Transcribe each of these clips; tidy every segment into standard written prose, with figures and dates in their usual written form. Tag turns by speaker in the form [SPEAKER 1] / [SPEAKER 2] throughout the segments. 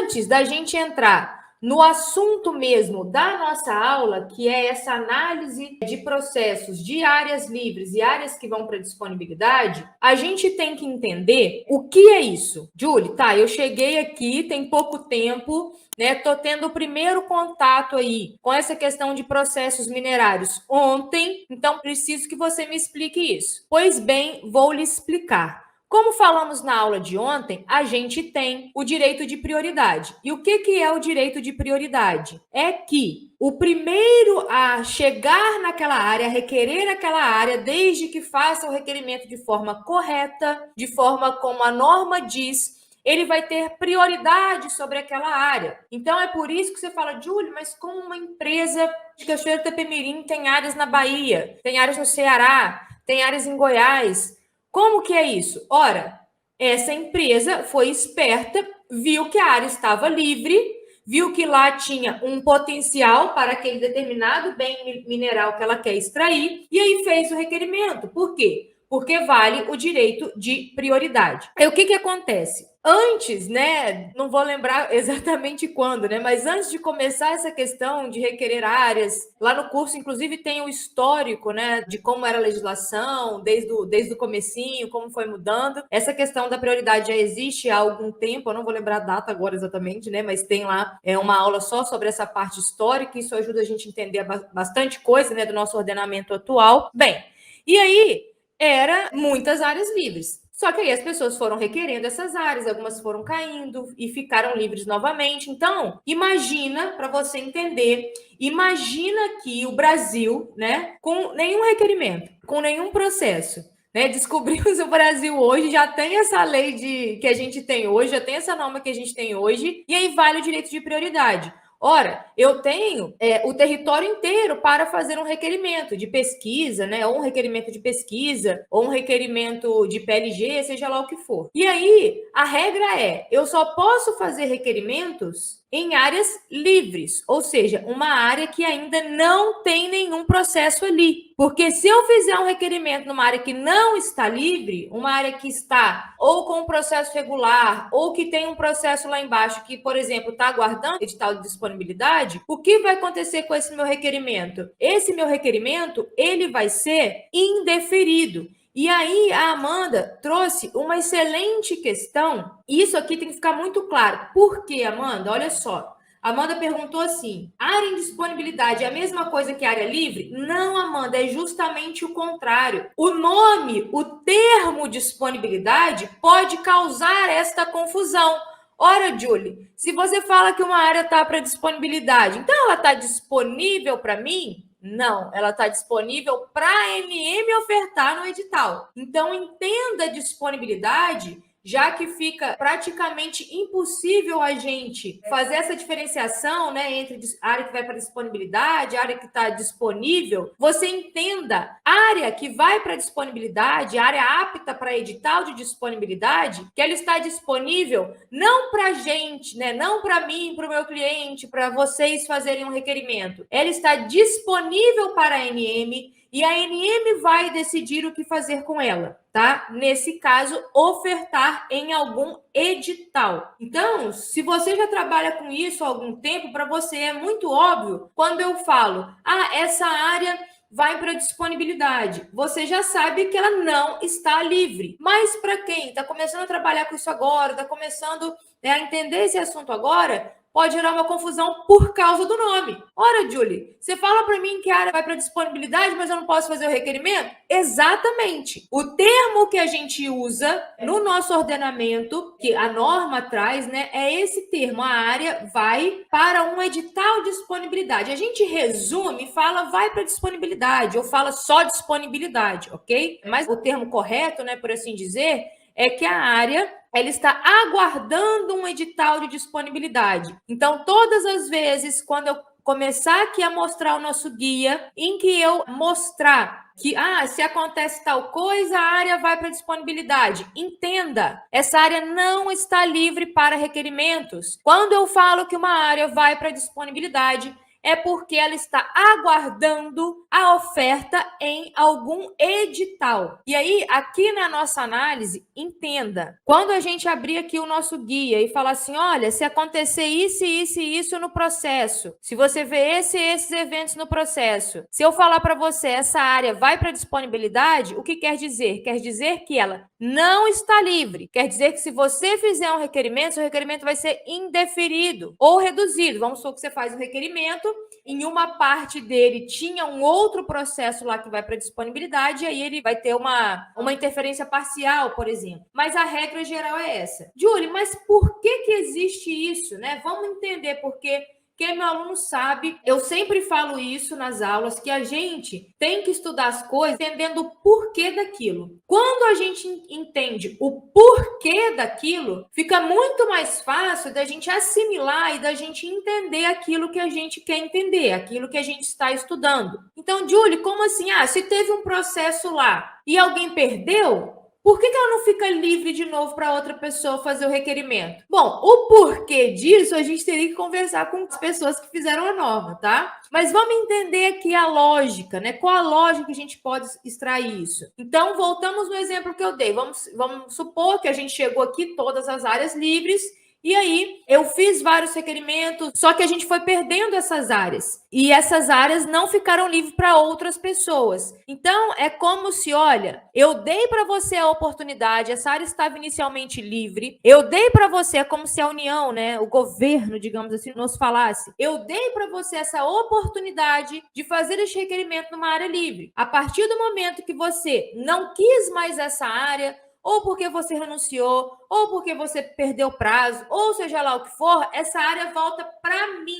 [SPEAKER 1] antes da gente entrar no assunto mesmo da nossa aula, que é essa análise de processos de áreas livres e áreas que vão para disponibilidade, a gente tem que entender o que é isso. Julie, tá, eu cheguei aqui, tem pouco tempo, né? Tô tendo o primeiro contato aí com essa questão de processos minerários ontem, então preciso que você me explique isso. Pois bem, vou lhe explicar. Como falamos na aula de ontem, a gente tem o direito de prioridade. E o que é o direito de prioridade? É que o primeiro a chegar naquela área, a requerer naquela área, desde que faça o requerimento de forma correta, de forma como a norma diz, ele vai ter prioridade sobre aquela área. Então, é por isso que você fala, Júlio, mas como uma empresa de Cachoeiro do Itapemirim tem áreas na Bahia, tem áreas no Ceará, tem áreas em Goiás, como que é isso? Ora, essa empresa foi esperta, viu que a área estava livre, viu que lá tinha um potencial para aquele determinado bem mineral que ela quer extrair, e aí fez o requerimento. Por quê? Porque vale o direito de prioridade. Aí o que acontece? Antes, né, não vou lembrar exatamente quando, né, mas antes de começar essa questão de requerer áreas, lá no curso, inclusive, tem o histórico, né, de como era a legislação, desde o comecinho, como foi mudando. Essa questão da prioridade já existe há algum tempo, eu não vou lembrar a data agora exatamente, né, mas tem lá uma aula só sobre essa parte histórica, isso ajuda a gente a entender bastante coisa, né, do nosso ordenamento atual. Bem, e aí era muitas áreas livres. Só que aí as pessoas foram requerendo essas áreas, algumas foram caindo e ficaram livres novamente. Então, imagina, para você entender, imagina que o Brasil, né, com nenhum requerimento, com nenhum processo, né, descobrimos o Brasil hoje, já tem essa lei que a gente tem hoje, já tem essa norma que a gente tem hoje, e aí vale o direito de prioridade. Ora, eu tenho o território inteiro para fazer um requerimento de pesquisa, né? Ou um requerimento de pesquisa, ou um requerimento de PLG, seja lá o que for. E aí, a regra é, eu só posso fazer requerimentos em áreas livres, ou seja, uma área que ainda não tem nenhum processo ali. Porque se eu fizer um requerimento numa área que não está livre, uma área que está ou com um processo regular, ou que tem um processo lá embaixo que, por exemplo, está aguardando edital de disponibilidade, o que vai acontecer com esse meu requerimento? Esse meu requerimento, ele vai ser indeferido. E aí a Amanda trouxe uma excelente questão. Isso aqui tem que ficar muito claro. Por quê, Amanda? Olha só. A Amanda perguntou assim: área em disponibilidade é a mesma coisa que área livre? Não, Amanda, é justamente o contrário. O nome, o termo disponibilidade pode causar esta confusão. Ora, Julie, se você fala que uma área está para disponibilidade, então ela está disponível para mim? Não, ela está disponível para a ANM ofertar no edital. Então, entenda a disponibilidade, já que fica praticamente impossível a gente fazer essa diferenciação, né, entre a área que vai para disponibilidade, a área que está disponível. Você entenda, área que vai para disponibilidade, área apta para edital de disponibilidade, que ela está disponível não para a gente, né, não para mim, para o meu cliente, para vocês fazerem um requerimento. Ela está disponível para a ANM e a ANM vai decidir o que fazer com ela, tá? Nesse caso, ofertar em algum edital. Então, se você já trabalha com isso há algum tempo, para você é muito óbvio quando eu falo, essa área vai para disponibilidade. Você já sabe que ela não está livre. Mas para quem está começando a trabalhar com isso agora, está começando a entender esse assunto agora, pode gerar uma confusão por causa do nome. Ora, Julie, você fala para mim que a área vai para disponibilidade, mas eu não posso fazer o requerimento? Exatamente. O termo que a gente usa no nosso ordenamento, que a norma traz, né, é esse termo. A área vai para um edital de disponibilidade. A gente resume e fala vai para disponibilidade, ou fala só disponibilidade, ok? Mas o termo correto, né, por assim dizer, é que a área ela está aguardando um edital de disponibilidade. Então, todas as vezes, quando eu começar aqui a mostrar o nosso guia, em que eu mostrar que, se acontece tal coisa, a área vai para disponibilidade. Entenda, essa área não está livre para requerimentos. Quando eu falo que uma área vai para disponibilidade, é porque ela está aguardando a oferta em algum edital. E aí, aqui na nossa análise, entenda, quando a gente abrir aqui o nosso guia e falar assim, olha, se acontecer isso, isso e isso no processo, se você vê esses eventos no processo, se eu falar para você, essa área vai para disponibilidade, o que quer dizer? Quer dizer que ela não está livre. Quer dizer que se você fizer um requerimento, seu requerimento vai ser indeferido ou reduzido. Vamos supor que você faz um requerimento, em uma parte dele tinha um outro processo lá que vai para disponibilidade, e aí ele vai ter uma interferência parcial, por exemplo. Mas a regra geral é essa. Julie, mas por que existe isso, né? Vamos entender por quê. Quem meu aluno sabe, eu sempre falo isso nas aulas, que a gente tem que estudar as coisas entendendo o porquê daquilo. Quando a gente entende o porquê daquilo, fica muito mais fácil da gente assimilar e da gente entender aquilo que a gente quer entender, aquilo que a gente está estudando. Então, Julie, como assim? Se teve um processo lá e alguém perdeu, por que ela não fica livre de novo para outra pessoa fazer o requerimento? Bom, o porquê disso a gente teria que conversar com as pessoas que fizeram a norma, tá? Mas vamos entender aqui a lógica, né? Qual a lógica que a gente pode extrair isso? Então, voltamos no exemplo que eu dei. Vamos supor que a gente chegou aqui, todas as áreas livres, e aí, eu fiz vários requerimentos, só que a gente foi perdendo essas áreas. E essas áreas não ficaram livres para outras pessoas. Então, é como se, olha, eu dei para você a oportunidade, essa área estava inicialmente livre, eu dei para você, é como se a União, né, o governo, digamos assim, nos falasse, eu dei para você essa oportunidade de fazer esse requerimento numa área livre. A partir do momento que você não quis mais essa área, ou porque você renunciou, ou porque você perdeu o prazo, ou seja lá o que for, essa área volta para mim.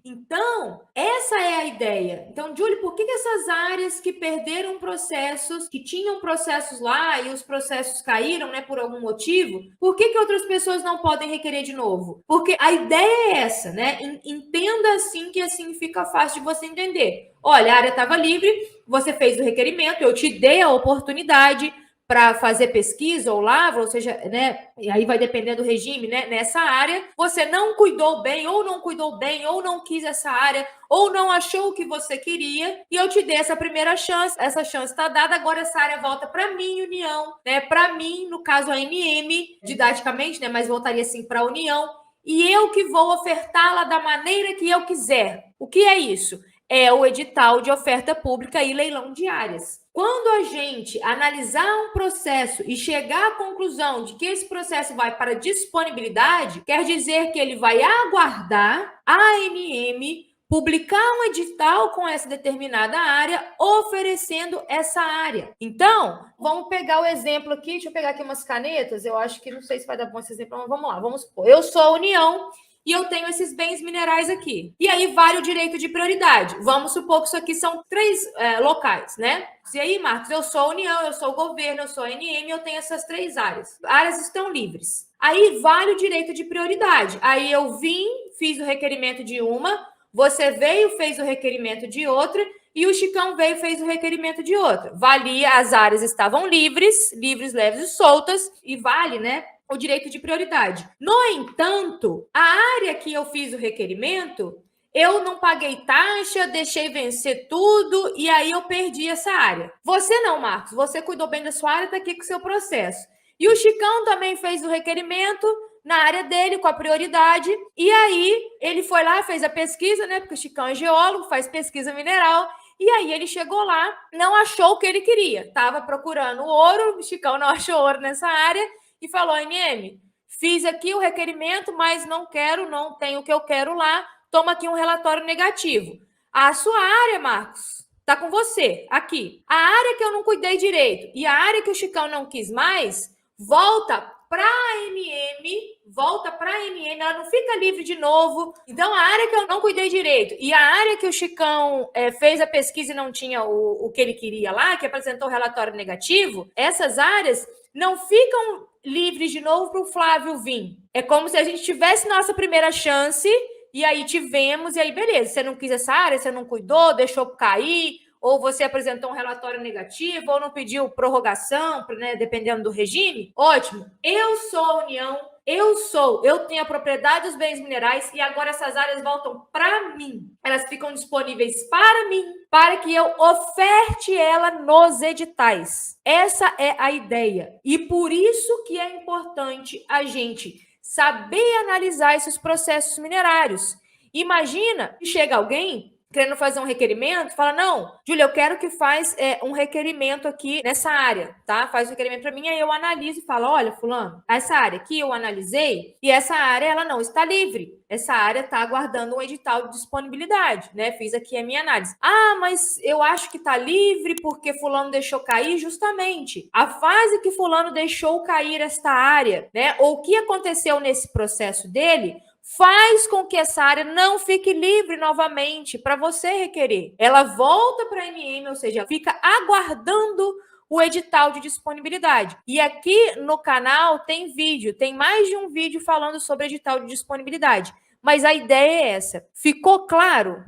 [SPEAKER 1] Então, essa é a ideia. Então, Julie, por que essas áreas que perderam processos, que tinham processos lá e os processos caíram, né, por algum motivo, por que outras pessoas não podem requerer de novo? Porque a ideia é essa, né? Entenda assim que assim fica fácil de você entender. Olha, a área estava livre, você fez o requerimento, eu te dei a oportunidade para fazer pesquisa ou lavra, ou seja, né, e aí vai depender do regime, né, nessa área, você não cuidou bem, ou não quis essa área, ou não achou o que você queria, e eu te dei essa primeira chance, essa chance está dada, agora essa área volta para mim, União, né, para mim, no caso a NM, didaticamente, né, mas voltaria assim para a União, e eu que vou ofertá-la da maneira que eu quiser. O que é isso? É o edital de oferta pública e leilão de áreas. Quando a gente analisar um processo e chegar à conclusão de que esse processo vai para disponibilidade, quer dizer que ele vai aguardar a ANM publicar um edital com essa determinada área, oferecendo essa área. Então, vamos pegar o exemplo aqui, deixa eu pegar aqui umas canetas, eu acho que não sei se vai dar bom esse exemplo, mas vamos lá, vamos supor, eu sou a União, e eu tenho esses bens minerais aqui. E aí vale o direito de prioridade. Vamos supor que isso aqui são 3 locais, né? E aí, Marcos, eu sou a União, eu sou o governo, eu sou a NM, eu tenho essas 3 áreas. Áreas estão livres. Aí vale o direito de prioridade. Aí eu vim, fiz o requerimento de uma, você veio, fez o requerimento de outra, e o Chicão veio e fez o requerimento de outra. Valia, as áreas estavam livres, leves e soltas, e vale, né, o direito de prioridade. No entanto, a área que eu fiz o requerimento, eu não paguei taxa, deixei vencer tudo e aí eu perdi essa área. Você não, Marcos, você cuidou bem da sua área, está aqui com o seu processo. E o Chicão também fez o requerimento na área dele, com a prioridade, e aí ele foi lá, fez a pesquisa, né, porque o Chicão é geólogo, faz pesquisa mineral, e aí ele chegou lá, não achou o que ele queria, estava procurando ouro, o Chicão não achou ouro nessa área, e falou, NM, fiz aqui o requerimento, mas não tenho o que eu quero lá, toma aqui um relatório negativo. A sua área, Marcos, tá com você, aqui. A área que eu não cuidei direito e a área que o Chicão não quis mais, volta para a NM, ela não fica livre de novo. Então, a área que eu não cuidei direito e a área que o Chicão fez a pesquisa e não tinha o que ele queria lá, que apresentou o relatório negativo, essas áreas não ficam livres de novo para o Flávio vir. É como se a gente tivesse nossa primeira chance e aí tivemos, e aí beleza, você não quis essa área, você não cuidou, deixou cair, ou você apresentou um relatório negativo, ou não pediu prorrogação, né, dependendo do regime, ótimo. Eu sou a União, eu tenho a propriedade dos bens minerais e agora essas áreas voltam para mim. Elas ficam disponíveis para mim, para que eu oferte ela nos editais. Essa é a ideia. E por isso que é importante a gente saber analisar esses processos minerários. Imagina que chega alguém querendo fazer um requerimento, fala, não, Júlia, eu quero que faz um requerimento aqui nessa área, tá? Faz um requerimento para mim, aí eu analiso e falo, olha, fulano, essa área aqui eu analisei e essa área, ela não está livre. Essa área está aguardando um edital de disponibilidade, né? Fiz aqui a minha análise. Ah, mas eu acho que está livre porque fulano deixou cair justamente. A fase que fulano deixou cair esta área, né? Ou o que aconteceu nesse processo dele faz com que essa área não fique livre novamente para você requerer. Ela volta para a MM, ou seja, fica aguardando o edital de disponibilidade. E aqui no canal tem vídeo, tem mais de um vídeo falando sobre edital de disponibilidade. Mas a ideia é essa. Ficou claro?